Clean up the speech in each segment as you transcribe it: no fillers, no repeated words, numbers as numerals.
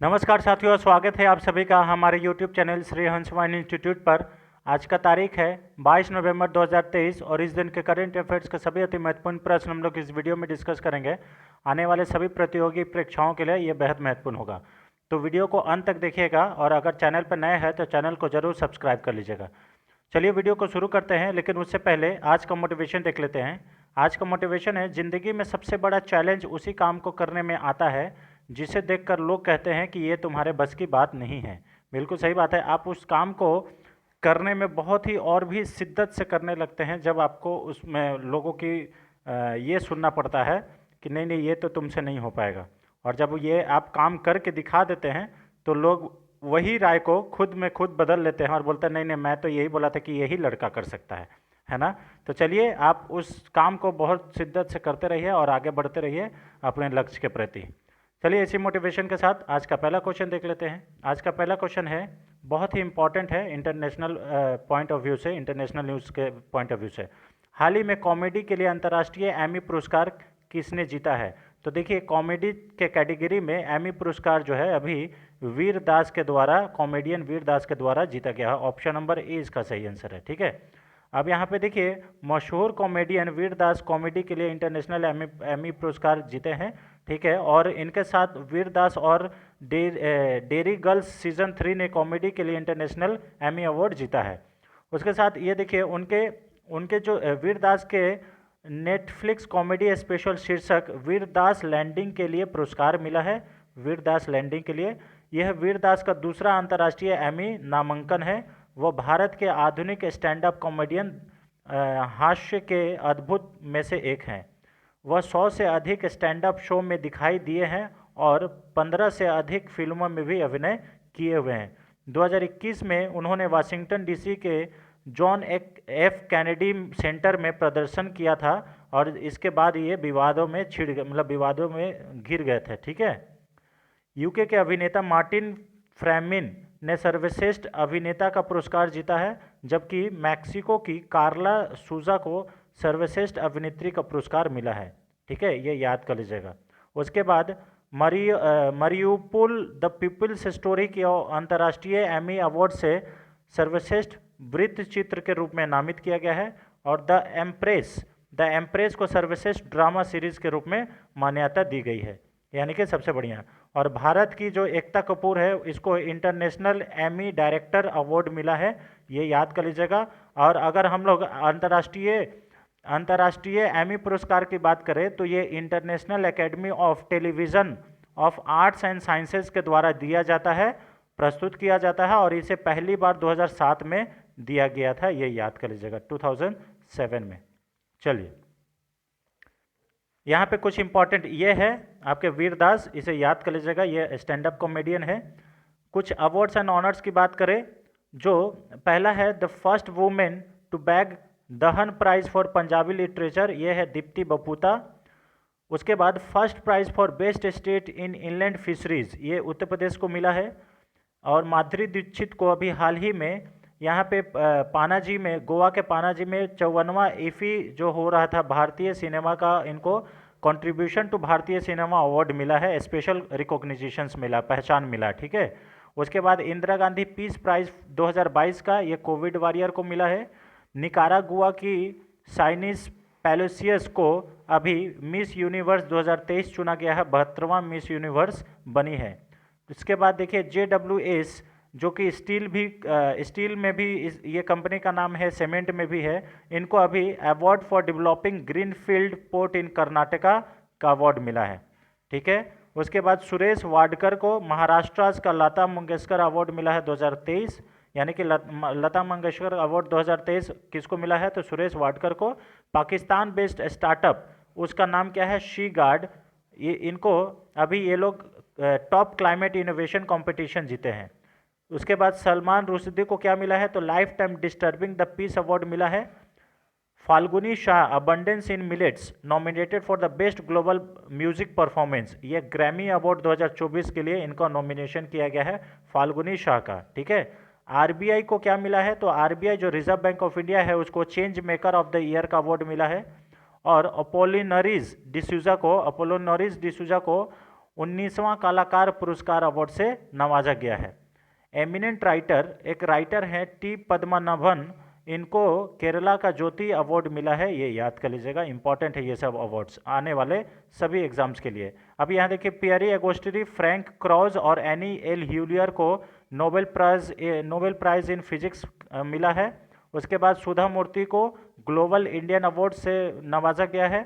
नमस्कार साथियों, स्वागत है आप सभी का हमारे YouTube चैनल श्री हंसवाइन इंस्टीट्यूट पर। आज का तारीख है 22 नवंबर 2023 और इस दिन के करंट अफेयर्स के सभी अति महत्वपूर्ण प्रश्न हम लोग इस वीडियो में डिस्कस करेंगे। आने वाले सभी प्रतियोगी परीक्षाओं के लिए ये बेहद महत्वपूर्ण होगा, तो वीडियो को अंत तक देखिएगा और अगर चैनल पर नए हैं तो चैनल को जरूर सब्सक्राइब कर लीजिएगा। चलिए वीडियो को शुरू करते हैं, लेकिन उससे पहले आज का मोटिवेशन देख लेते हैं। आज का मोटिवेशन है, जिंदगी में सबसे बड़ा चैलेंज उसी काम को करने में आता है जिसे देखकर लोग कहते हैं कि ये तुम्हारे बस की बात नहीं है। बिल्कुल सही बात है। आप उस काम को करने में बहुत ही और भी शिद्दत से करने लगते हैं जब आपको उसमें लोगों की ये सुनना पड़ता है कि नहीं नहीं ये तो तुमसे नहीं हो पाएगा, और जब ये आप काम करके दिखा देते हैं तो लोग वही राय को खुद में खुद बदल लेते हैं और बोलते हैं नहीं नहीं मैं तो यही बोला था कि यही लड़का कर सकता है ना। तो चलिए आप उस काम को बहुत शिद्दत से करते रहिए और आगे बढ़ते रहिए अपने लक्ष्य के प्रति। चलिए इसी मोटिवेशन के साथ आज का पहला क्वेश्चन देख लेते हैं। आज का पहला क्वेश्चन है, बहुत ही इंपॉर्टेंट है इंटरनेशनल पॉइंट ऑफ व्यू से, इंटरनेशनल न्यूज़ के पॉइंट ऑफ व्यू से। हाल ही में कॉमेडी के लिए अंतर्राष्ट्रीय एमी पुरस्कार किसने जीता है? तो देखिए कॉमेडी के कैटेगरी में एमी पुरस्कार जो है अभी वीर दास के द्वारा, कॉमेडियन वीर दास के द्वारा जीता गया है। ऑप्शन नंबर ए इसका सही आंसर है। ठीक है, अब यहाँ पे देखिए मशहूर कॉमेडियन वीर दास कॉमेडी के लिए इंटरनेशनल एमी पुरस्कार जीते हैं। ठीक है, और इनके साथ वीर दास और डेरी गर्ल्स सीजन 3 ने कॉमेडी के लिए इंटरनेशनल एमी अवार्ड जीता है। उसके साथ ये देखिए उनके उनके जो वीर दास के नेटफ्लिक्स कॉमेडी स्पेशल शीर्षक वीर दास लैंडिंग के लिए पुरस्कार मिला है। वीर दास लैंडिंग के लिए यह वीर दास का दूसरा अंतर्राष्ट्रीय एमी नामांकन है। वह भारत के आधुनिक स्टैंड अप कॉमेडियन हास्य के अद्भुत में से एक हैं। वह 100 से अधिक स्टैंड अप शो में दिखाई दिए हैं और 15 से अधिक फिल्मों में भी अभिनय किए हुए हैं। 2021 में उन्होंने वाशिंगटन डीसी के जॉन एफ कैनेडी सेंटर में प्रदर्शन किया था और इसके बाद ये विवादों में छिड़ गए, मतलब विवादों में घिर गए थे। ठीक है, यूके के अभिनेता मार्टिन फ्रेमिन ने सर्वश्रेष्ठ अभिनेता का पुरस्कार जीता है, जबकि मैक्सिको की कार्ला सूजा को सर्वश्रेष्ठ अभिनेत्री का पुरस्कार मिला है। ठीक है, ये याद कर लीजिएगा। उसके बाद मरियुपोल द पीपल्स स्टोरी की अंतर्राष्ट्रीय एमी अवार्ड से सर्वश्रेष्ठ वृत्त चित्र के रूप में नामित किया गया है और द एम्प्रेस को सर्वश्रेष्ठ ड्रामा सीरीज के रूप में मान्यता दी गई है, यानी कि सबसे बढ़िया। और भारत की जो एकता कपूर है इसको इंटरनेशनल एमी डायरेक्टर अवार्ड मिला है, ये याद कर लीजिएगा। और अगर हम लोग अंतर्राष्ट्रीय एमी पुरस्कार की बात करें तो ये international academy of television of arts and sciences के द्वारा दिया जाता है, प्रस्तुत किया जाता है, और इसे पहली बार 2007 में दिया गया था, ये याद कर लीजिएगा, 2007 में। चलिए यहाँ पे कुछ इंपॉर्टेंट ये है आपके वीर दास, इसे याद कर लीजिएगा, ये स्टैंड अप कॉमेडियन है। कुछ अवार्ड्स एंड ऑनर्स की बात करें, जो पहला है the first women to bag Dhahan prize for Punjabi literature, ये है दीप्ति बपूता। उसके बाद first prize for best state in inland fisheries, ये उत्तर प्रदेश को मिला है। और माधुरी दीक्षित को अभी हाल ही में यहाँ पे पानाजी में, गोवा के पानाजी में 54वां ईफी जो हो रहा था भारतीय सिनेमा का, इनको कंट्रीब्यूशन टू भारतीय सिनेमा अवार्ड मिला है, स्पेशल रिकॉग्निशंस मिला, पहचान मिला। ठीक है, उसके बाद इंदिरा गांधी पीस प्राइज 2022 का ये कोविड वॉरियर को मिला है। निकारागुआ की साइनिस पैलोसियस को अभी मिस यूनिवर्स 2023 चुना गया है, 72वां मिस यूनिवर्स बनी है। इसके बाद देखिए JWS जो कि स्टील में भी ये कंपनी का नाम है, सीमेंट में भी है, इनको अभी award for developing greenfield port in Karnataka का अवार्ड मिला है। ठीक है, उसके बाद सुरेश वाडकर को महाराष्ट्र का लता मंगेशकर अवार्ड मिला है 2023, यानी कि लता मंगेशकर अवार्ड 2023 किसको मिला है? तो सुरेश वाडकर को। पाकिस्तान बेस्ड स्टार्टअप, उसका नाम क्या है? शी गार्ड, ये इनको अभी ये लोग टॉप क्लाइमेट इनोवेशन कंपटीशन जीते हैं। उसके बाद सलमान रुश्दी को क्या मिला है? तो life time disturbing the peace award मिला है। Falguni Shah abundance in millets nominated for the best global music performance, ये ग्रैमी अवार्ड 2024 के लिए इनका नॉमिनेशन किया गया है, फाल्गुनी शाह का। ठीक है, आरबीआई को क्या मिला है? तो आरबीआई जो रिजर्व बैंक ऑफ इंडिया है उसको change maker of the year का अवार्ड मिला है। और अपोलोनरीज डिसूजा को 19वां कलाकार पुरस्कार अवार्ड से नवाजा गया है। एमिनेंट राइटर, एक राइटर हैं टी पद्मनाभन, इनको केरला का ज्योति अवार्ड मिला है, ये याद कर लीजिएगा, इंपॉर्टेंट है ये सब अवार्ड्स आने वाले सभी एग्जाम्स के लिए। अब यहाँ देखिए, पियरी एगोस्टिनी, फ्रैंक क्रॉज और एनी एल ह्यूलियर को नोबेल प्राइज इन फिजिक्स मिला है। उसके बाद सुधा मूर्ति को ग्लोबल इंडियन अवार्ड से नवाजा गया है।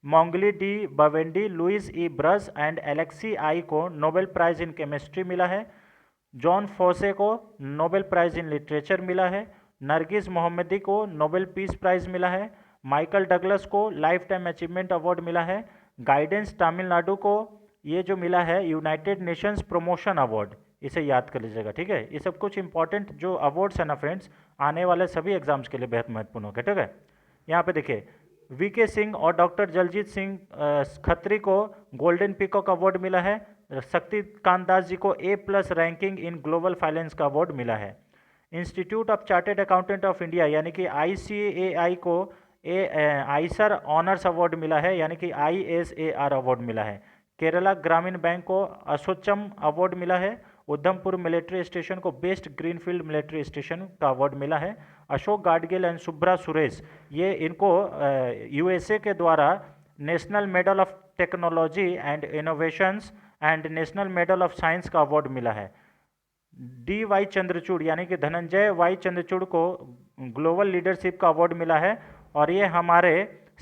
मोंगली D Bawendi, Louis E Brus and Alexei आई को नोबेल प्राइज इन केमिस्ट्री मिला है। जॉन फोसे को नोबेल प्राइज इन लिटरेचर मिला है। नरगिस मोहम्मदी को नोबेल पीस प्राइज मिला है। माइकल डगलस को लाइफ टाइम अचीवमेंट अवार्ड मिला है। गाइडेंस तमिलनाडु को ये जो मिला है यूनाइटेड नेशंस प्रमोशन अवार्ड, इसे याद कर लीजिएगा, ठीक है। ये सब कुछ इंपॉर्टेंट जो अवार्ड्स है ना फ्रेंड्स, आने वाले सभी एग्जाम्स के लिए बेहद महत्वपूर्ण होगा, ठीक है। यहाँ पे देखिए, वीके सिंह और डॉक्टर जलजीत सिंह खत्री को गोल्डन पीकॉक अवार्ड मिला है। शक्तिकांत दास जी को A+ ranking in global finance का अवार्ड मिला है। Institute of chartered accountant of India यानी कि ICAI को आईसर ऑनर्स अवार्ड मिला है, यानी कि ISAR अवार्ड मिला है। केरला ग्रामीण बैंक को अशोचम अवार्ड मिला है। उधमपुर मिलिट्री स्टेशन को बेस्ट ग्रीनफील्ड मिलिट्री स्टेशन का अवार्ड मिला है। अशोक गाडगिल एंड सुब्रा सुरेश, ये इनको USA के द्वारा national medal of technology and innovations and national medal of science का अवार्ड मिला है। DY चंद्रचूड़ यानी कि धनंजय वाई चंद्रचूड़ को ग्लोबल लीडरशिप का अवार्ड मिला है। और ये हमारे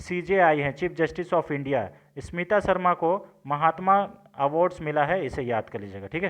CJI हैं, chief justice of India. Smita Sharma को महात्मा अवार्ड्स मिला है, इसे याद कर लीजिएगा, ठीक है।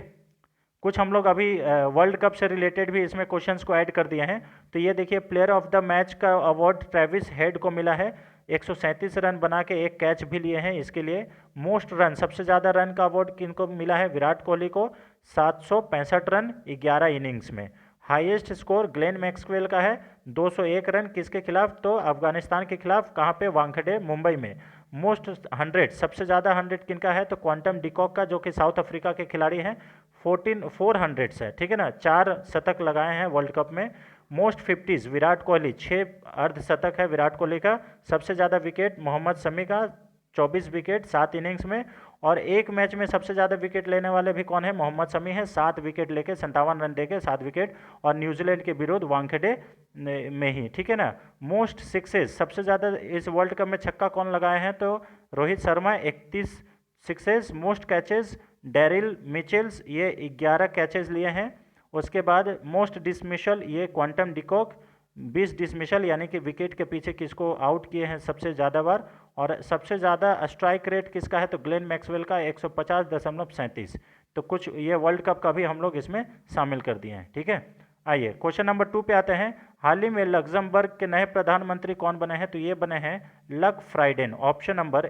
कुछ हम लोग अभी वर्ल्ड कप से रिलेटेड भी इसमें क्वेश्चंस को ऐड कर दिए हैं। तो ये देखिए, प्लेयर ऑफ द मैच का अवार्ड ट्रेविस हेड को मिला है। 137 रन बना के एक कैच भी लिए हैं इसके लिए। मोस्ट रन, सबसे ज़्यादा रन का अवार्ड किनको मिला है? विराट कोहली को, 765 रन 11 इनिंग्स में। हाईएस्ट स्कोर ग्लेन मैक्सवेल का है, 201 रन, किसके खिलाफ? तो अफगानिस्तान के खिलाफ। कहाँ पे? वानखेड़े, मुंबई में। मोस्ट 100, सबसे ज़्यादा 100 किनका है? तो क्वांटम डिकॉक का, जो कि साउथ अफ्रीका के खिलाड़ी हैं। 400 है, ठीक है ना। 4 शतक लगाए हैं वर्ल्ड कप में। मोस्ट 50s विराट कोहली, 6 अर्धशतक है विराट कोहली का। सबसे ज़्यादा विकेट मोहम्मद शमी का, 24 विकेट 7 इनिंग्स में। और एक मैच में सबसे ज़्यादा विकेट लेने वाले भी कौन है? मोहम्मद शमी है, 7 विकेट लेके 57 रन देके 7 विकेट, और न्यूजीलैंड के विरुद्ध वानखेड़े में ही, ठीक है ना। मोस्ट सिक्सेस, सबसे ज़्यादा इस वर्ल्ड कप में छक्का कौन लगाए हैं? तो Rohit Sharma, 31 sixes. Most catches Daryl Mitchells, ये 11 कैचेस लिए हैं। उसके बाद मोस्ट डिसमिशल, ये क्वांटम डिकॉक 20 डिसमिशल, यानी कि विकेट के पीछे किसको आउट किए हैं सबसे ज़्यादा बार। और सबसे ज़्यादा स्ट्राइक रेट किसका है? तो ग्लेन मैक्सवेल का, 150.37। तो कुछ ये वर्ल्ड कप का भी हम लोग इसमें शामिल कर दिए हैं, ठीक है। आइए क्वेश्चन नंबर 2 पे आते हैं। हाल ही में लग्जमबर्ग के नए प्रधानमंत्री कौन बने हैं? तो ये बने हैं लग फ्राइडेन। ऑप्शन नंबर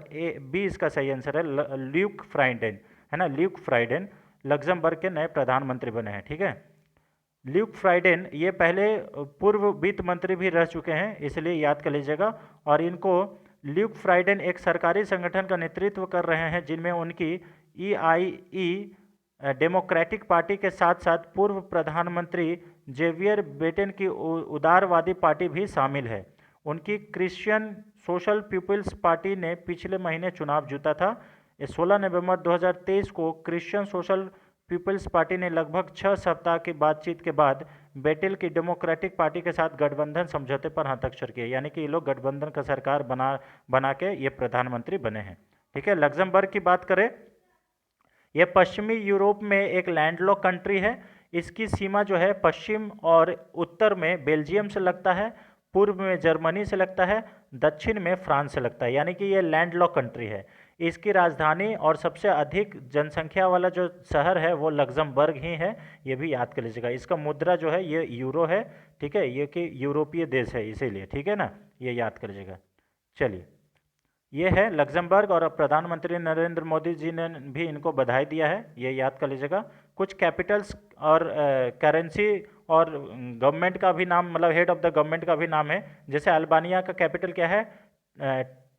B इसका सही आंसर है, ल्यूक फ्राइडेन, है ना। ल्यूक फ्राइडेन लग्जमबर्ग के नए प्रधानमंत्री बने हैं, ठीक है। ल्यूक फ्राइडेन ये पहले पूर्व वित्त मंत्री भी रह चुके हैं, इसलिए याद कर लीजिएगा। और इनको ल्यूक फ्राइडेन एक सरकारी संगठन का नेतृत्व कर रहे हैं, जिनमें उनकी EIE डेमोक्रेटिक पार्टी के साथ साथ पूर्व प्रधानमंत्री जेवियर बेटेन की उदारवादी पार्टी भी शामिल है। उनकी क्रिश्चियन सोशल पीपल्स पार्टी ने पिछले महीने चुनाव जीता था। 16 नवंबर 2023 को क्रिश्चियन सोशल पीपल्स पार्टी ने लगभग 6 सप्ताह की बातचीत के बाद बेटेल की डेमोक्रेटिक पार्टी के साथ गठबंधन समझौते पर हस्ताक्षर किए, यानी कि ये लोग गठबंधन का सरकार बना के ये प्रधानमंत्री बने हैं, ठीक है। लग्जमबर्ग की बात करें, ये पश्चिमी यूरोप में एक लैंडलॉक कंट्री है। इसकी सीमा जो है पश्चिम और उत्तर में बेल्जियम से लगता है, पूर्व में जर्मनी से लगता है, दक्षिण में फ्रांस से लगता है, यानी कि ये लैंडलॉक कंट्री है। इसकी राजधानी और सबसे अधिक जनसंख्या वाला जो शहर है वो लग्जमबर्ग ही है, ये भी याद कर लीजिएगा। इसका मुद्रा जो है ये यूरो है, ठीक है, ये कि यूरोपीय देश है इसीलिए, ठीक है ना, ये याद कर लीजिएगा। चलिए, ये है लग्जमबर्ग, और प्रधानमंत्री नरेंद्र मोदी जी ने भी इनको बधाई दिया है, ये याद कर लीजिएगा। कुछ कैपिटल्स और करेंसी और गवर्नमेंट का भी नाम, मतलब हेड ऑफ द गवर्नमेंट का भी नाम है। जैसे अल्बानिया का कैपिटल क्या है?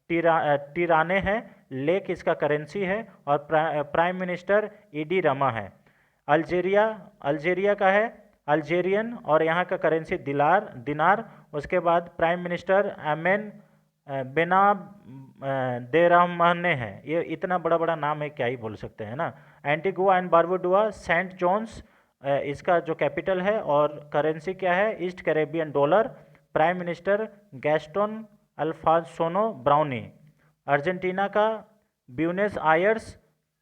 टिराने है, लेक इसका करेंसी है, और प्राइम मिनिस्टर ईडी रमा है। अल्जेरिया का है अल्जेरियन, और यहाँ का करेंसी दिनार। उसके बाद प्राइम मिनिस्टर एमेन दे रहमाने हैं। ये इतना बड़ा बड़ा नाम है, क्या ही बोल सकते हैं ना। Antigua and Barbuda Saint John's इसका जो कैपिटल है, और करेंसी क्या है, East Caribbean dollar. Prime minister Gaston Alphonso Browne. Argentina का ब्यूनस आयर्स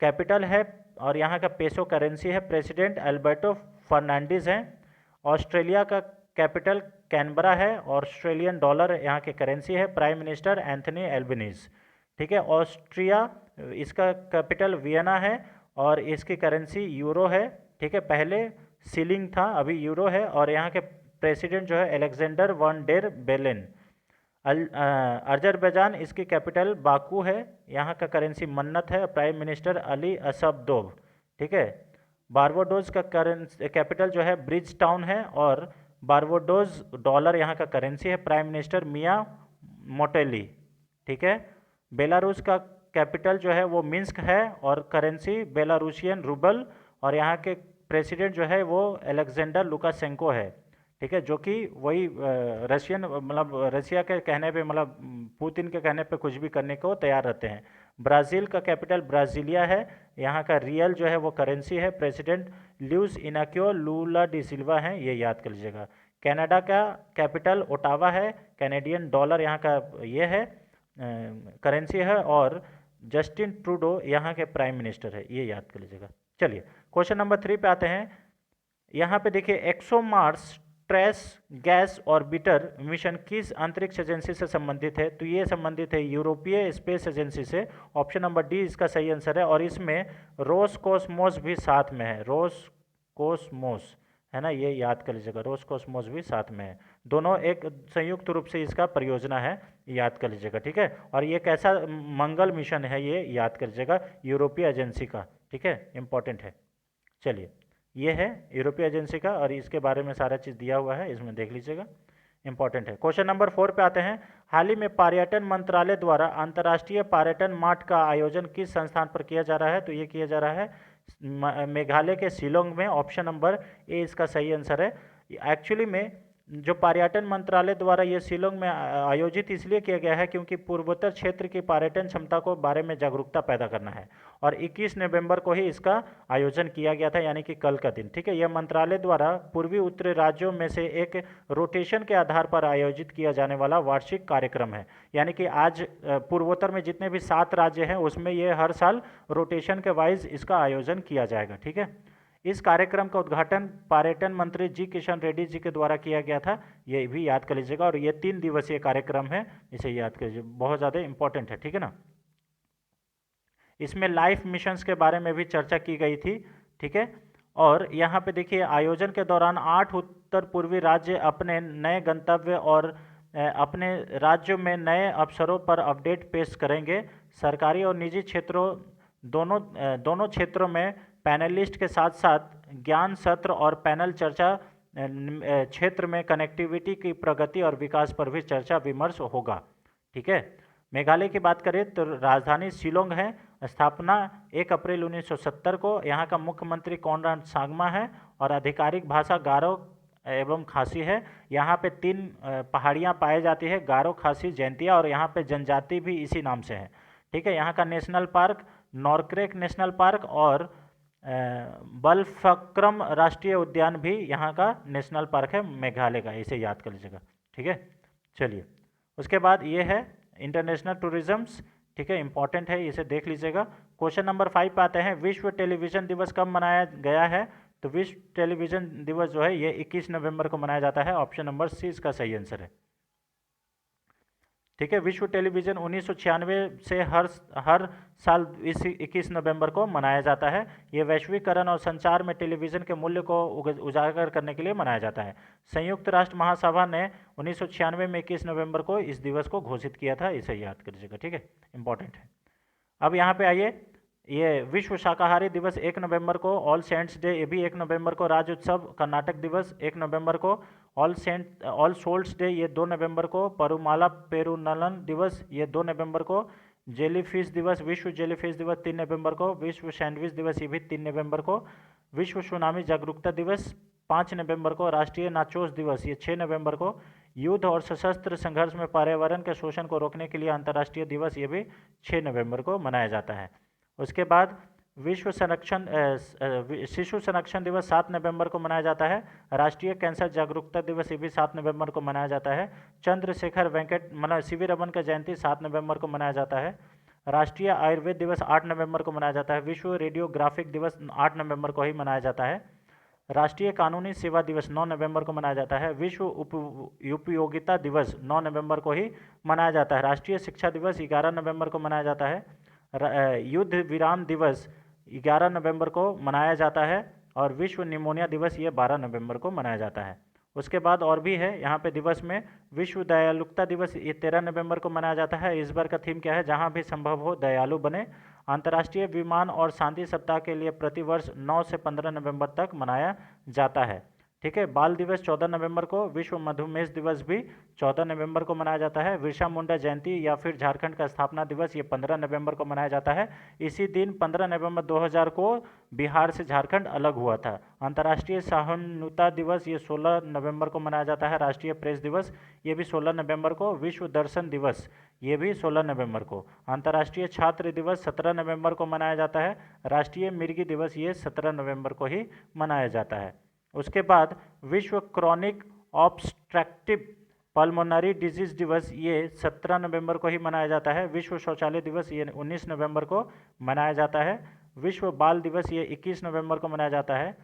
कैपिटल है, और यहाँ का पेसो करेंसी है। प्रेसिडेंट अल्बर्टो फर्नांडिस हैं। ऑस्ट्रेलिया का कैपिटल कैनबरा है, ऑस्ट्रेलियन डॉलर यहाँ की करेंसी है। Prime minister Anthony Albanese. ठीक है। ऑस्ट्रिया इसका कैपिटल वियना है, और इसकी करेंसी यूरो है। ठीक है, पहले सीलिंग था, अभी यूरो है। और यहाँ के प्रेसिडेंट जो है Alexander Van der Bellen. Azerbaijan इसकी कैपिटल बाकू है, यहाँ का करेंसी मन्नत है। Prime minister Ali Asadov. ठीक है। बारबाडोस का कैपिटल जो है ब्रिज टाउन है, और बारबाडोस डॉलर यहाँ का करेंसी है। प्राइम मिनिस्टर मिया मोटेली। ठीक है। बेलारूस का कैपिटल जो है वो मिन्स्क है, और करेंसी बेलारूसियन रूबल। और यहाँ के प्रेसिडेंट जो है वो अलेक्जेंडर लुकाशेंको है। ठीक है, जो कि वही रशियन, मतलब रशिया के कहने पे, मतलब पुतिन के कहने पे कुछ भी करने को तैयार रहते हैं। ब्राज़ील का कैपिटल ब्राज़ीलिया है, यहाँ का रियल जो है वो करेंसी है। प्रेसिडेंट ल्यूस इनाक्यो लूला डी सिल्वा हैं, ये याद कर लीजिएगा। कनाडा का कैपिटल ओटावा है, कैनेडियन डॉलर यहाँ का ये है करेंसी है। और जस्टिन ट्रूडो यहाँ के प्राइम मिनिस्टर है, ये याद कर लीजिएगा। चलिए क्वेश्चन नंबर 3 पे आते हैं। यहाँ पे देखिए, ExoMars trace gas orbiter mission किस अंतरिक्ष एजेंसी से संबंधित है? तो ये संबंधित है यूरोपीय स्पेस एजेंसी से। ऑप्शन नंबर डी इसका सही आंसर है। और इसमें रोसकोसमोस भी साथ में है, रोसकोसमोस है ना, ये याद कर लीजिएगा। रोसकोसमोस भी साथ में है, दोनों एक संयुक्त रूप से इसका परियोजना है, याद कर लीजिएगा। ठीक है। और ये कैसा मंगल मिशन है, ये याद कर लीजिएगा, यूरोपीय एजेंसी का। ठीक है, इंपॉर्टेंट है। चलिए, ये है यूरोपीय एजेंसी का, और इसके बारे में सारा चीज़ दिया हुआ है, इसमें देख लीजिएगा, इंपॉर्टेंट है। क्वेश्चन नंबर 4 पे आते हैं। हाल ही में पर्यटन मंत्रालय द्वारा अंतर्राष्ट्रीय पर्यटन मार्ट का आयोजन किस संस्थान पर किया जा रहा है? तो ये किया जा रहा है मेघालय के शिलोंग में। ऑप्शन नंबर ए इसका सही आंसर है। एक्चुअली में जो पर्यटन मंत्रालय द्वारा ये शिलोंग में आयोजित इसलिए किया गया है क्योंकि पूर्वोत्तर क्षेत्र की पर्यटन क्षमता को बारे में जागरूकता पैदा करना है, और 21 नवंबर को ही इसका आयोजन किया गया था, यानी कि कल का दिन। ठीक है। यह मंत्रालय द्वारा पूर्वी उत्तरी राज्यों में से एक रोटेशन के आधार पर आयोजित किया जाने वाला वार्षिक कार्यक्रम है। यानी कि आज पूर्वोत्तर में जितने भी 7 राज्य हैं उसमें ये हर साल रोटेशन के वाइज इसका आयोजन किया जाएगा। ठीक है। इस कार्यक्रम का उद्घाटन पर्यटन मंत्री जी किशन रेड्डी जी के द्वारा किया गया था, ये भी याद कर लीजिएगा। और ये 3 दिवसीय कार्यक्रम है, इसे याद कर लीजिए, बहुत ज़्यादा इंपॉर्टेंट है। ठीक है ना। इसमें लाइफ मिशंस के बारे में भी चर्चा की गई थी। ठीक है। और यहाँ पे देखिए, आयोजन के दौरान 8 उत्तर पूर्वी राज्य अपने नए गंतव्य और अपने राज्यों में नए अवसरों पर अपडेट पेश करेंगे। सरकारी और निजी क्षेत्रों दोनों क्षेत्रों में पैनलिस्ट के साथ साथ ज्ञान सत्र और पैनल चर्चा क्षेत्र में कनेक्टिविटी की प्रगति और विकास पर भी चर्चा विमर्श होगा। ठीक है। मेघालय की बात करें तो राजधानी शिलोंग है। स्थापना 1 अप्रैल 1970 को। यहाँ का मुख्यमंत्री कॉनराड सांगमा है, और आधिकारिक भाषा गारो एवं खासी है। यहाँ पे 3 पहाड़ियाँ पाई जाती है, गारो, खासी, जैंतिया, और यहाँ पे जनजाति भी इसी नाम से है। ठीक है। यहाँ का नेशनल पार्क नॉर्क्रेक नेशनल पार्क और बलफक्रम राष्ट्रीय उद्यान भी यहाँ का नेशनल पार्क है मेघालय का, इसे याद कर लीजिएगा। ठीक है। चलिए, उसके बाद ये है इंटरनेशनल टूरिज्म्स। ठीक है, इंपॉर्टेंट है, इसे देख लीजिएगा। क्वेश्चन नंबर 5 पे आते हैं। विश्व टेलीविज़न दिवस कब मनाया गया है? तो विश्व टेलीविज़न दिवस जो है ये 21 नवंबर को मनाया जाता है। ऑप्शन नंबर सी इसका सही आंसर है। ठीक है। विश्व टेलीविज़न 1996 से हर साल इस 21 नवंबर को मनाया जाता है। ये वैश्वीकरण और संचार में टेलीविज़न के मूल्य को उजागर करने के लिए मनाया जाता है। संयुक्त राष्ट्र महासभा ने 1996 में 21 नवंबर को इस दिवस को घोषित किया था, इसे याद कर लीजिएगा। ठीक है, इंपॉर्टेंट है। अब यहाँ पे आइए, ये विश्व शाकाहारी दिवस 1 नवंबर को। ऑल सेंट्स डे ये भी 1 नवंबर को। राज्य उत्सव कर्नाटक दिवस 1 नवंबर को। ऑल सोल्स डे ये 2 नवंबर को। परुमाला पेरुनलन दिवस ये 2 नवंबर को। जेलीफिश दिवस, विश्व जेलीफिश दिवस 3 नवंबर को। विश्व सैंडविच दिवस ये भी 3 नवंबर को। विश्व सुनामी जागरूकता दिवस 5 नवंबर को। राष्ट्रीय नाचोस दिवस ये 6 नवंबर को। युद्ध और सशस्त्र संघर्ष में पर्यावरण के शोषण को रोकने के लिए अंतर्राष्ट्रीय दिवस ये भी 6 नवंबर को मनाया जाता है। उसके बाद विश्व संरक्षण शिशु संरक्षण दिवस 7 नवंबर को मनाया जाता है। राष्ट्रीय कैंसर जागरूकता दिवस ये भी 7 नवंबर को मनाया जाता है। चंद्रशेखर वेंकट सीवी रमन का जयंती 7 नवंबर को मनाया जाता है। राष्ट्रीय आयुर्वेद दिवस 8 नवंबर को मनाया जाता है। विश्व रेडियोग्राफिक दिवस 8 नवंबर को ही मनाया जाता है। राष्ट्रीय कानूनी सेवा दिवस 9 नवंबर को मनाया जाता है। विश्व उपयोगिता दिवस 9 नवंबर को ही मनाया जाता है। राष्ट्रीय शिक्षा दिवस 11 नवंबर को मनाया जाता है। युद्ध विराम दिवस 11 नवंबर को मनाया जाता है और विश्व निमोनिया दिवस ये 12 नवंबर को मनाया जाता है। उसके बाद और भी है यहाँ पे दिवस में, विश्व दयालुता दिवस ये 13 नवंबर को मनाया जाता है। इस बार का थीम क्या है, जहाँ भी संभव हो दयालु बने। अंतर्राष्ट्रीय विमान और शांति सप्ताह के लिए प्रतिवर्ष 9 से 15 नवंबर तक मनाया जाता है। ठीक है। बाल दिवस 14 नवंबर को, विश्व मधुमेह दिवस भी 14 नवंबर को मनाया जाता है। बिरसा मुंडा जयंती या फिर झारखंड का स्थापना दिवस ये 15 नवंबर को मनाया जाता है। इसी दिन 15 नवंबर 2000 को बिहार से झारखंड अलग हुआ था। अंतर्राष्ट्रीय सहिष्णुता दिवस ये 16 नवंबर को मनाया जाता है। राष्ट्रीय प्रेस दिवस ये भी 16 नवंबर को। विश्व दर्शन दिवस ये भी 16 नवंबर को। अंतर्राष्ट्रीय छात्र दिवस 17 नवंबर को मनाया जाता है। राष्ट्रीय मिर्गी दिवस ये 17 नवंबर को ही मनाया जाता है। उसके बाद विश्व क्रॉनिक ऑब्स्ट्रक्टिव पल्मोनरी डिजीज दिवस ये 17 नवंबर को ही मनाया जाता है। विश्व शौचालय दिवस ये 19 नवंबर को मनाया जाता है। विश्व बाल दिवस ये 21 नवंबर को मनाया जाता है।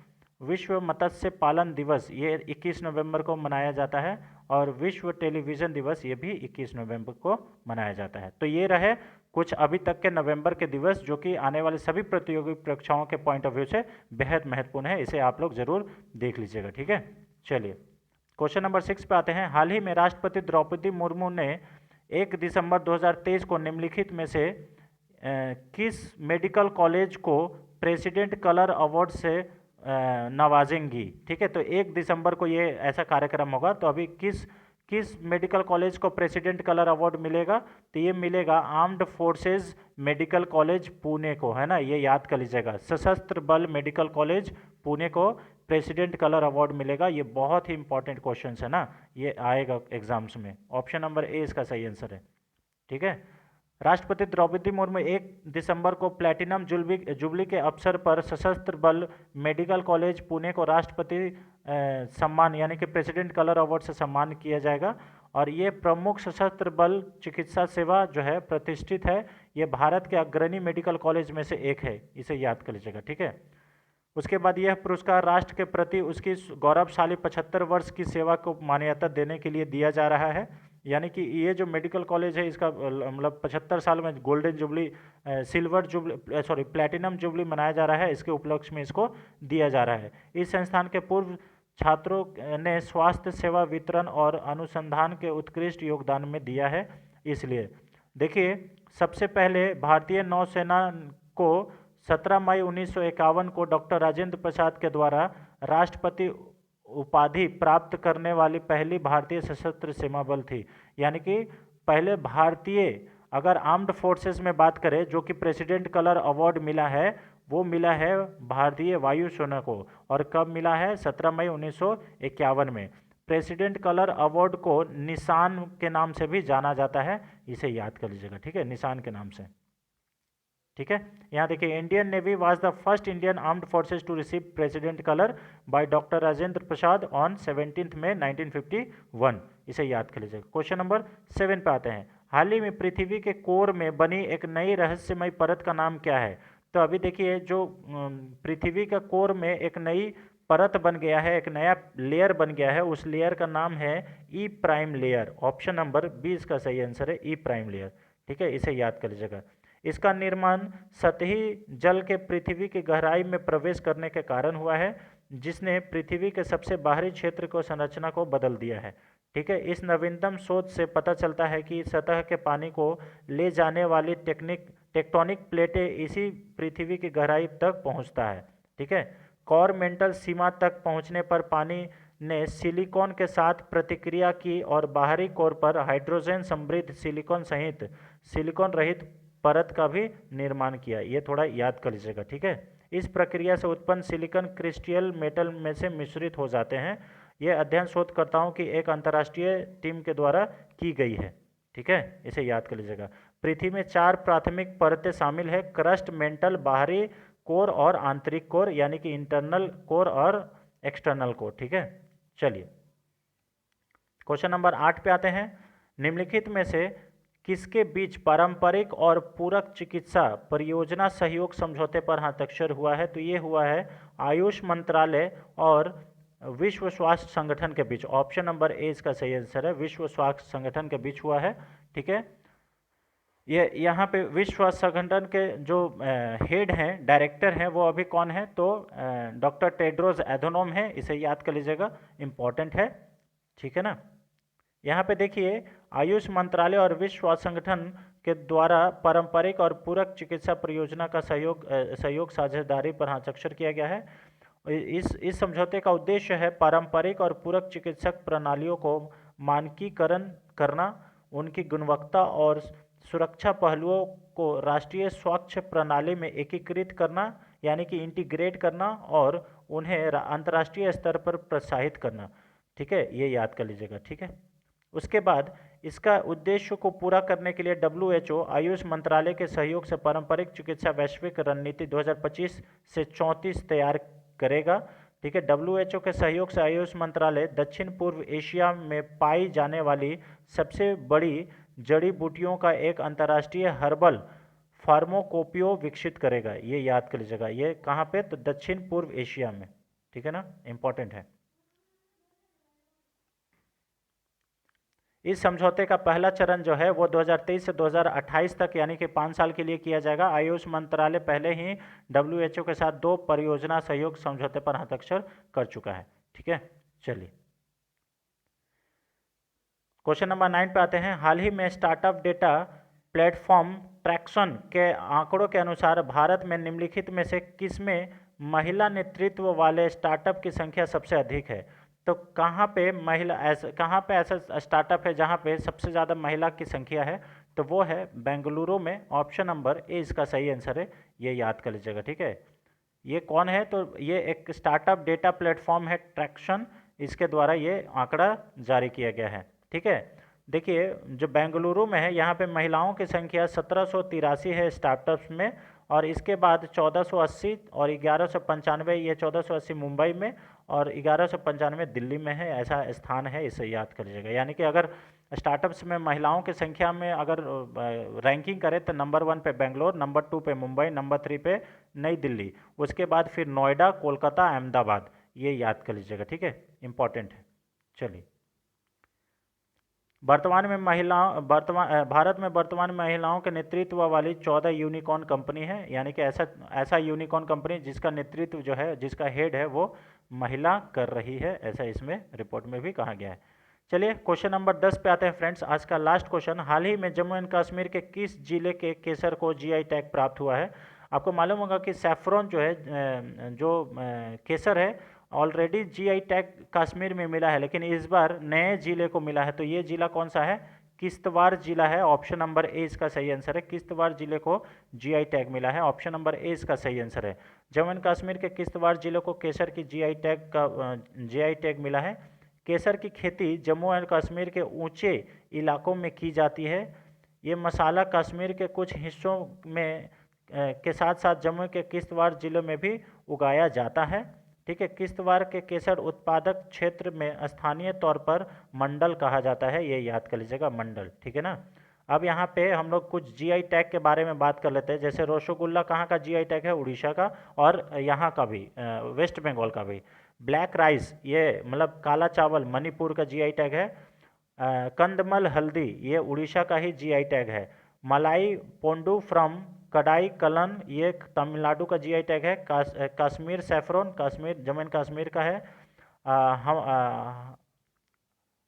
विश्व मत्स्य पालन दिवस ये 21 नवंबर को मनाया जाता है और विश्व टेलीविज़न दिवस ये भी 21 नवंबर को मनाया जाता है। तो ये रहे कुछ अभी तक के नवंबर के दिवस जो कि आने वाले सभी प्रतियोगी परीक्षाओं के पॉइंट ऑफ व्यू से बेहद महत्वपूर्ण है। इसे आप लोग जरूर देख लीजिएगा। ठीक है, चलिए क्वेश्चन नंबर 6 पे आते हैं। हाल ही में राष्ट्रपति द्रौपदी मुर्मू ने 1 दिसंबर 2023 को निम्नलिखित में से किस मेडिकल कॉलेज को प्रेसिडेंट कलर अवार्ड से नवाजेंगी। ठीक है, तो 1 दिसंबर को ये ऐसा कार्यक्रम होगा। तो अभी किस मेडिकल कॉलेज को प्रेसिडेंट कलर अवार्ड मिलेगा, तो ये मिलेगा armed forces medical college Pune को, है ना, ये याद कर लीजिएगा। सशस्त्र बल मेडिकल कॉलेज पुणे को प्रेसिडेंट कलर अवार्ड मिलेगा। ये बहुत ही इंपॉर्टेंट क्वेश्चन है ना, ये आएगा एग्जाम्स में। ऑप्शन नंबर ए इसका सही आंसर है। ठीक है, राष्ट्रपति द्रौपदी मुर्मू 1 दिसंबर को प्लैटिनम जुबली के अवसर पर सशस्त्र बल मेडिकल कॉलेज पुणे को राष्ट्रपति सम्मान यानी कि प्रेसिडेंट कलर अवार्ड से सम्मान किया जाएगा। और ये प्रमुख सशस्त्र बल चिकित्सा सेवा जो है प्रतिष्ठित है, ये भारत के अग्रणी मेडिकल कॉलेज में से एक है, इसे याद कर लीजिएगा। ठीक है, उसके बाद यह पुरस्कार राष्ट्र के प्रति उसकी गौरवशाली 75 वर्ष की सेवा को मान्यता देने के लिए दिया जा रहा है। यानी कि ये जो मेडिकल कॉलेज है इसका मतलब 75 साल में गोल्डन जुबली प्लैटिनम जुबली मनाया जा रहा है, इसके उपलक्ष्य में इसको दिया जा रहा है। इस संस्थान के पूर्व छात्रों ने स्वास्थ्य सेवा वितरण और अनुसंधान के उत्कृष्ट योगदान में दिया है। इसलिए देखिए, सबसे पहले भारतीय नौसेना को 17 मई 1951 को डॉक्टर राजेंद्र प्रसाद के द्वारा राष्ट्रपति उपाधि प्राप्त करने वाली पहली भारतीय सशस्त्र सीमा बल थी। यानी कि पहले भारतीय, अगर आर्म्ड फोर्सेस में बात करें, जो कि प्रेसिडेंट कलर अवार्ड मिला है वो मिला है भारतीय वायुसेना को। और कब मिला है? 17 मई 1951 में। प्रेसिडेंट कलर अवार्ड को निशान के नाम से भी जाना जाता है, इसे याद कर लीजिएगा। ठीक है, निशान के नाम से। ठीक है, यहाँ देखिए, Indian navy was the first Indian armed forces to receive president colour by doctor Rajendra Prasad on 17 May 1951, इसे याद कर लीजिएगा। क्वेश्चन नंबर 7 पे आते हैं। हाल ही में पृथ्वी के कोर में बनी एक नई रहस्यमय परत का नाम क्या है? तो अभी देखिए, जो पृथ्वी का कोर में एक नई परत बन गया है, एक नया लेयर बन गया है, उस लेयर का नाम है ई प्राइम लेयर। ऑप्शन नंबर 20 का सही आंसर है ई प्राइम लेयर। ठीक है, इसे याद कर लीजिएगा। इसका निर्माण सतही जल के पृथ्वी की गहराई में प्रवेश करने के कारण हुआ है, जिसने पृथ्वी के सबसे बाहरी क्षेत्र को संरचना को बदल दिया है। ठीक है, इस नवीनतम शोध से पता चलता है कि सतह के पानी को ले जाने वाली टेक्टोनिक प्लेटें इसी पृथ्वी की गहराई तक पहुंचता है। ठीक है, कॉरमेंटल सीमा तक पहुंचने पर पानी ने सिलिकॉन के साथ प्रतिक्रिया की और बाहरी कोर पर हाइड्रोजन समृद्ध सिलिकॉन सहित सिलिकॉन रहित परत का भी निर्माण किया। ये थोड़ा याद कर लीजिएगा। ठीक है, इस प्रक्रिया से उत्पन्न सिलिकॉन क्रिस्टल मेटल में से मिश्रित हो जाते हैं। ये अध्ययन शोधकर्ताओं की एक अंतर्राष्ट्रीय टीम के द्वारा की गई है। ठीक है, इसे याद कर लीजिएगा। पृथ्वी में 4 प्राथमिक परतें शामिल है, क्रस्ट, मेंटल, बाहरी कोर और आंतरिक कोर, यानी कि इंटरनल कोर और एक्सटर्नल कोर। ठीक है, चलिए क्वेश्चन नंबर 8 पे आते हैं। निम्नलिखित में से किसके बीच पारंपरिक और पूरक चिकित्सा परियोजना सहयोग समझौते पर हस्ताक्षर हुआ है? तो ये हुआ है आयुष मंत्रालय और विश्व स्वास्थ्य संगठन के बीच। ऑप्शन नंबर ए इसका सही आंसर है, विश्व स्वास्थ्य संगठन के बीच हुआ है। ठीक है, ये यहाँ पे विश्व स्वास्थ्य संगठन के जो हेड हैं, डायरेक्टर हैं, वो अभी कौन है? तो डॉक्टर टेड्रोस एधनोम है, इसे याद कर लीजिएगा, इम्पॉर्टेंट है। ठीक है ना, यहाँ पे देखिए आयुष मंत्रालय और विश्व स्वास्थ्य संगठन के द्वारा पारंपरिक और पूरक चिकित्सा परियोजना का सहयोग साझेदारी पर हस्ताक्षर किया गया है। इस समझौते का उद्देश्य है पारंपरिक और पूरक चिकित्सक प्रणालियों को मानकीकरण करना, उनकी गुणवत्ता और सुरक्षा पहलुओं को राष्ट्रीय स्वास्थ्य प्रणाली में एकीकृत करना, यानी कि इंटीग्रेट करना, और उन्हें अंतर्राष्ट्रीय स्तर पर प्रोत्साहित करना। ठीक है, ये याद कर लीजिएगा। ठीक है, उसके बाद इसका उद्देश्य को पूरा करने के लिए WHO आयुष मंत्रालय के सहयोग से पारंपरिक चिकित्सा वैश्विक रणनीति 2025 से 34 तैयार करेगा। ठीक है, WHO के सहयोग से आयुष मंत्रालय दक्षिण पूर्व एशिया में पाई जाने वाली सबसे बड़ी जड़ी बूटियों का एक अंतर्राष्ट्रीय हर्बल फार्माकोपियो विकसित करेगा। ये याद कर लीजिएगा, ये कहाँ पे? तो दक्षिण पूर्व एशिया में। ठीक है ना, इंपॉर्टेंट है। इस समझौते का पहला चरण जो है वो 2023 से 2028 तक, यानी कि 5 साल के लिए किया जाएगा। आयुष मंत्रालय पहले ही WHO के साथ 2 परियोजना सहयोग समझौते पर हस्ताक्षर कर चुका है। ठीक है, चलिए क्वेश्चन नंबर 9 पे आते हैं। हाल ही में स्टार्टअप डेटा प्लेटफॉर्म ट्रैक्शन के आंकड़ों के अनुसार भारत में निम्नलिखित में से किसमें महिला नेतृत्व वाले स्टार्टअप की संख्या सबसे अधिक है? तो कहाँ पे ऐसा स्टार्टअप है जहाँ पे सबसे ज़्यादा महिला की संख्या है? तो वो है बेंगलुरु में। ऑप्शन नंबर ए इसका सही आंसर है, ये याद कर लीजिएगा। ठीक है, ये कौन है? तो ये एक स्टार्टअप डेटा प्लेटफॉर्म है ट्रैक्शन, इसके द्वारा ये आंकड़ा जारी किया गया है। ठीक है, देखिए जो बेंगलुरु में है यहाँ पे महिलाओं की संख्या 1783 है स्टार्टअप्स में, और इसके बाद 1480 और 1195, ये 1480 मुंबई में और 1195 दिल्ली में है, ऐसा स्थान है, इसे याद कर लीजिएगा। यानी कि अगर स्टार्टअप्स में महिलाओं की संख्या में अगर रैंकिंग करें तो नंबर 1 पे बेंगलोर, नंबर 2 पे मुंबई, नंबर 3 पे नई दिल्ली, उसके बाद फिर नोएडा, कोलकाता, अहमदाबाद, ये याद कर लीजिएगा। ठीक है, इंपॉर्टेंट है। चलिए भारत में वर्तमान महिलाओं के नेतृत्व वाली 14 यूनिकॉर्न कंपनी है, यानी कि ऐसा यूनिकॉर्न कंपनी जिसका नेतृत्व जो है, जिसका हेड है, वो महिला कर रही है, ऐसा इसमें रिपोर्ट में भी कहा गया है। चलिए क्वेश्चन नंबर 10 पे आते हैं फ्रेंड्स, आज का लास्ट क्वेश्चन। हाल ही में जम्मू एंड कश्मीर के किस जिले के केसर को GI टैग प्राप्त हुआ है? आपको मालूम होगा कि सैफरॉन जो है, केसर है, ऑलरेडी GI टैग कश्मीर में मिला है, लेकिन इस बार नए जिले को मिला है। तो ये जिला कौन सा है? किश्तवाड़ जिला है। ऑप्शन नंबर ए इसका सही आंसर है, किश्तवाड़ जिले को GI टैग मिला है। ऑप्शन नंबर ए इसका सही आंसर है। जम्मू एंड कश्मीर के किश्तवाड़ जिले को केसर की GI टैग मिला है। केसर की खेती जम्मू एंड कश्मीर के ऊंचे इलाकों में की जाती है। ये मसाला कश्मीर के कुछ हिस्सों में के साथ साथ जम्मू के किश्तवाड़ जिले में भी उगाया जाता है। ठीक है, किश्तवाड़ के केसर उत्पादक क्षेत्र में स्थानीय तौर पर मंडल कहा जाता है, ये याद कर लीजिएगा, मंडल। ठीक है ना, अब यहाँ पे हम लोग कुछ GI टैग के बारे में बात कर लेते हैं। जैसे रसगुल्ला कहाँ का GI टैग है? उड़ीसा का, और यहाँ का भी वेस्ट बंगाल का भी। ब्लैक राइस, ये मतलब काला चावल, मणिपुर का GI टैग है। कंदमल हल्दी, ये उड़ीसा का ही GI टैग है। मलाई पोंडू फ्रॉम कडाई कलन, ये तमिलनाडु का GI टैग है। कश्मीर सैफरॉन, कश्मीर जम्मू एंड कश्मीर का है।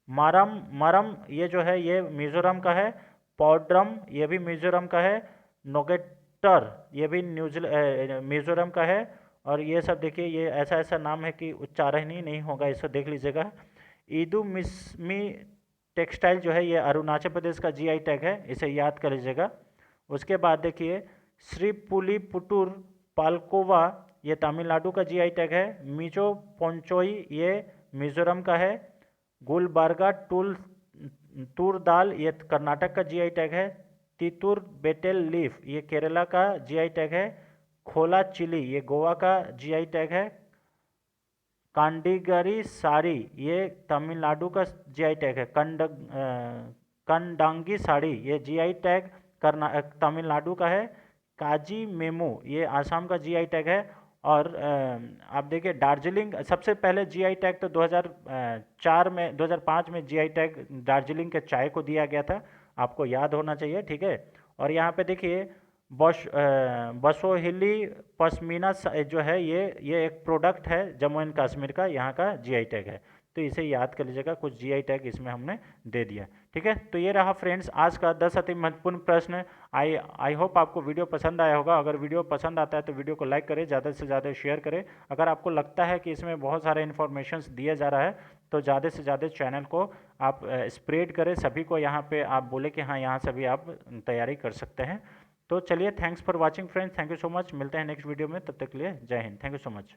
मरम, ये जो है ये मिजोरम का है। पौड्रम, ये भी मिजोरम का है। नोगेटर, ये भी मिजोरम का है। और ये सब देखिए, ये ऐसा नाम है कि उच्चारण ही नहीं होगा, इसको देख लीजिएगा। ईदू मिस्मी टेक्सटाइल जो है ये अरुणाचल प्रदेश का GI टैग है, इसे याद कर लीजिएगा। उसके बाद देखिए श्रीपुलीपुटूर पालकोवा, ये तमिलनाडु का GI टैग है। मिजो पोंचोई, ये मिजोरम का है। गुलबर्गा तूर दाल, ये कर्नाटक का जीआई टैग है। तितूर बेटेल लीफ, ये केरला का जीआई टैग है। खोला चिली, ये गोवा का जीआई टैग है। कांडीगरी साड़ी, ये तमिलनाडु का जीआई टैग है। कंडांगी साड़ी, ये जीआई टैग तमिलनाडु का है। काजी मेमू, ये आसाम का जीआई टैग है। और आप देखिए दार्जिलिंग, सबसे पहले जीआई टैग तो 2005 में जीआई टैग दार्जिलिंग के चाय को दिया गया था, आपको याद होना चाहिए, ठीक है। और यहाँ पे देखिए बसोहिली पश्मीना जो है, ये एक प्रोडक्ट है जम्मू एंड कश्मीर का, यहाँ का जीआई टैग है। तो इसे याद कर लीजिएगा, कुछ जीआई टैग इसमें हमने दे दिया, ठीक है। तो ये रहा फ्रेंड्स आज का 10 अति महत्वपूर्ण प्रश्न। आई होप आपको वीडियो पसंद आया होगा। अगर वीडियो पसंद आता है तो वीडियो को लाइक करें, ज़्यादा से ज़्यादा शेयर करें। अगर आपको लगता है कि इसमें बहुत सारे इन्फॉर्मेशन दिया जा रहा है तो ज़्यादा से ज़्यादा चैनल को आप स्प्रेड करें, सभी को यहाँ पे आप बोले कि हाँ यहाँ सभी आप तैयारी कर सकते हैं। तो चलिए, thanks for watching friends, thank you so much. मिलते हैं नेक्स्ट वीडियो में, तब तक के लिए जय Hind, thank you so much.